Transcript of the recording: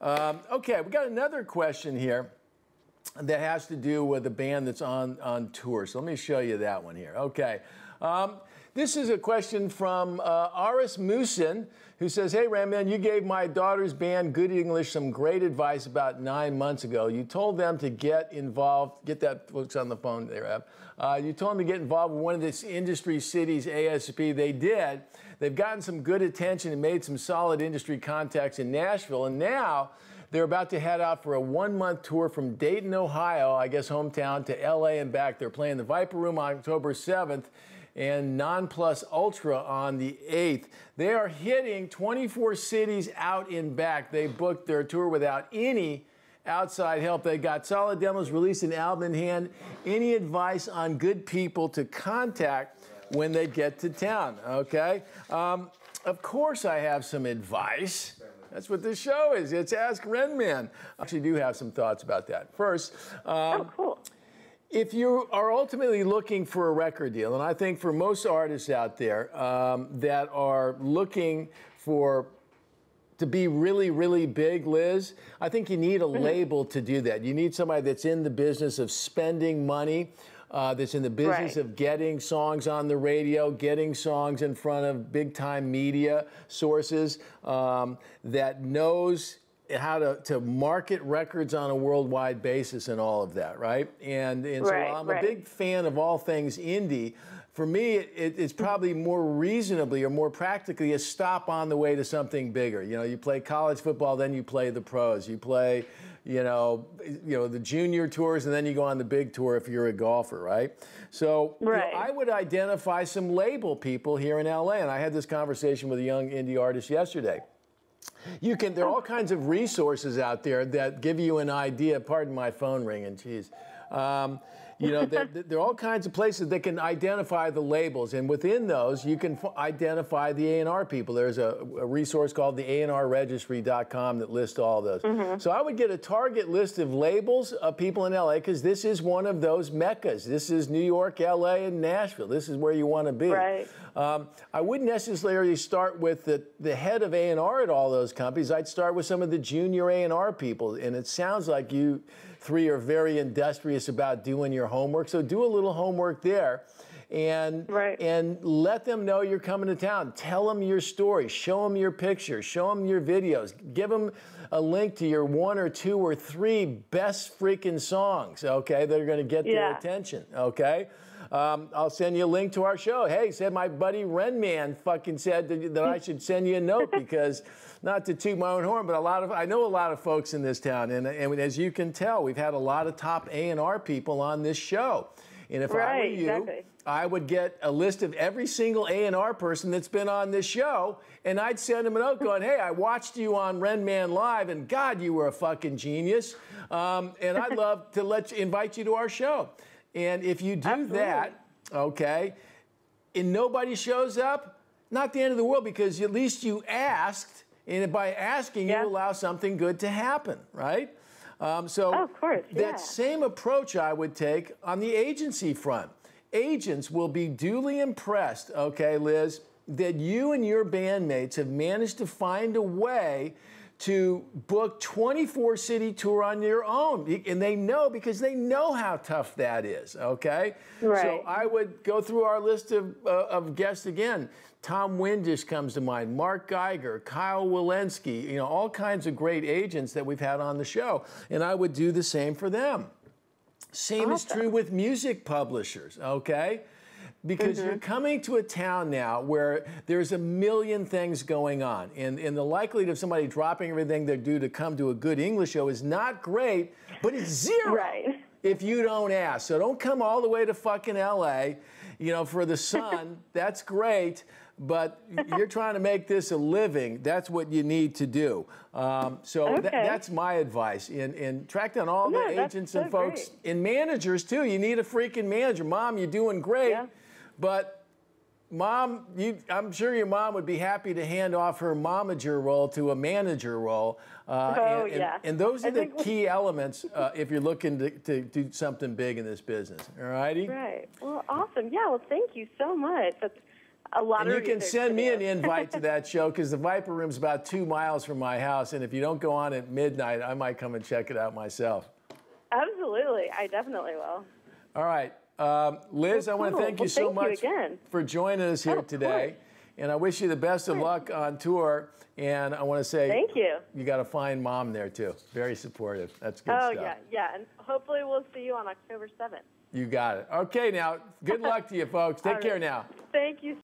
Okay, we got another question here that has to do with a band that's on tour. So let me show you that one here. Okay. This is a question from Aris Musin, who says, hey, Renman, you gave my daughter's band, Good English, some great advice about 9 months ago. You told them to get involved. Get that, folks, on the phone there, Ab. You told them to get involved with one of this industry cities, ASP. They did. They've gotten some good attention and made some solid industry contacts in Nashville. And now they're about to head out for a 1-month tour from Dayton, Ohio, I guess hometown, to LA and back. They're playing the Viper Room on October 7th. And Non Plus Ultra on the 8th. They are hitting 24 cities out and back. They booked their tour without any outside help. They got solid demos, released an album in hand. Any advice on good people to contact when they get to town, okay? Of course I have some advice. That's what this show is. It's Ask Renman. I actually do have some thoughts about that. First, cool. If you are ultimately looking for a record deal, and I think for most artists out there that are looking to be really, really big, Liz, I think you need a label to do that. You need somebody that's in the business of spending money, that's in the business of getting songs on the radio, getting songs in front of big-time media sources, that knows how to market records on a worldwide basis and all of that, right? And so I'm a big fan of all things indie. For me, it's probably more reasonably or more practically a stop on the way to something bigger. You know, you play college football, then you play the pros. You play, you know, the junior tours, and then you go on the big tour if you're a golfer, right? So you know, I would identify some label people here in LA, and I had this conversation with a young indie artist yesterday. There are all kinds of resources out there that give you an idea. Pardon my phone ringing, geez. You know, there are all kinds of places that can identify the labels, and within those, you can identify the A&R people. There's a resource called the ANRregistry.com that lists all those. So I would get a target list of labels of people in LA, because this is one of those meccas. This is New York, LA, and Nashville. This is where you want to be. I wouldn't necessarily start with the head of A&R at all those companies. I'd start with some of the junior A&R people, and it sounds like you three are very industrious about doing your homework, so do a little homework there and let them know you're coming to town. Tell them your story, show them your pictures, show them your videos, give them a link to your 1 or 2 or 3 best freaking songs, okay, that are going to get their attention, okay? I'll send you a link to our show. Hey, said my buddy Renman fucking said that I should send you a note, because not to toot my own horn, but I know a lot of folks in this town, and as you can tell, we've had a lot of top A&R people on this show. And if I were you, I would get a list of every single A&R person that's been on this show, and I'd send them a note going, hey, I watched you on Renman Live, and God, you were a fucking genius, and I'd love to invite you to our show. And if you do that, okay, and nobody shows up, not the end of the world, because at least you asked, and by asking, you allow something good to happen, right? So of course, that same approach I would take on the agency front. Agents will be duly impressed, okay, Liz, that you and your bandmates have managed to find a way to book 24-city tour on your own. And they know, because they know how tough that is, okay? So I would go through our list of guests again. Tom Windish comes to mind, Mark Geiger, Kyle Walensky, you know, all kinds of great agents that we've had on the show. And I would do the same for them. Same is true with music publishers, okay? Because you're coming to a town now where there's a million things going on. And the likelihood of somebody dropping everything they do to come to a Good English show is not great, but it's zero if you don't ask. So don't come all the way to fucking LA, you know, for the sun. That's great. But you're trying to make this a living. That's what you need to do. That's my advice. And track down all the agents and folks and managers, too. You need a freaking manager. Mom, you're doing great. But Mom, I'm sure your mom would be happy to hand off her momager role to a manager role. And those are the key elements if you're looking to do something big in this business. All righty? Right. Well, awesome. Yeah, well, thank you so much. A lot And of you can research send to me do. an invite to that show because the Viper Room's about 2 miles from my house. And if you don't go on at midnight, I might come and check it out myself. Absolutely. I definitely will. All right. Liz, I want to thank you so much for joining us here today. And I wish you the best of luck on tour. And I want to say, thank you. You got a fine mom there, too. Very supportive. That's good stuff. Oh, yeah. And hopefully we'll see you on October 7th. You got it. Okay, now, good luck to you, folks. Take care now. Thank you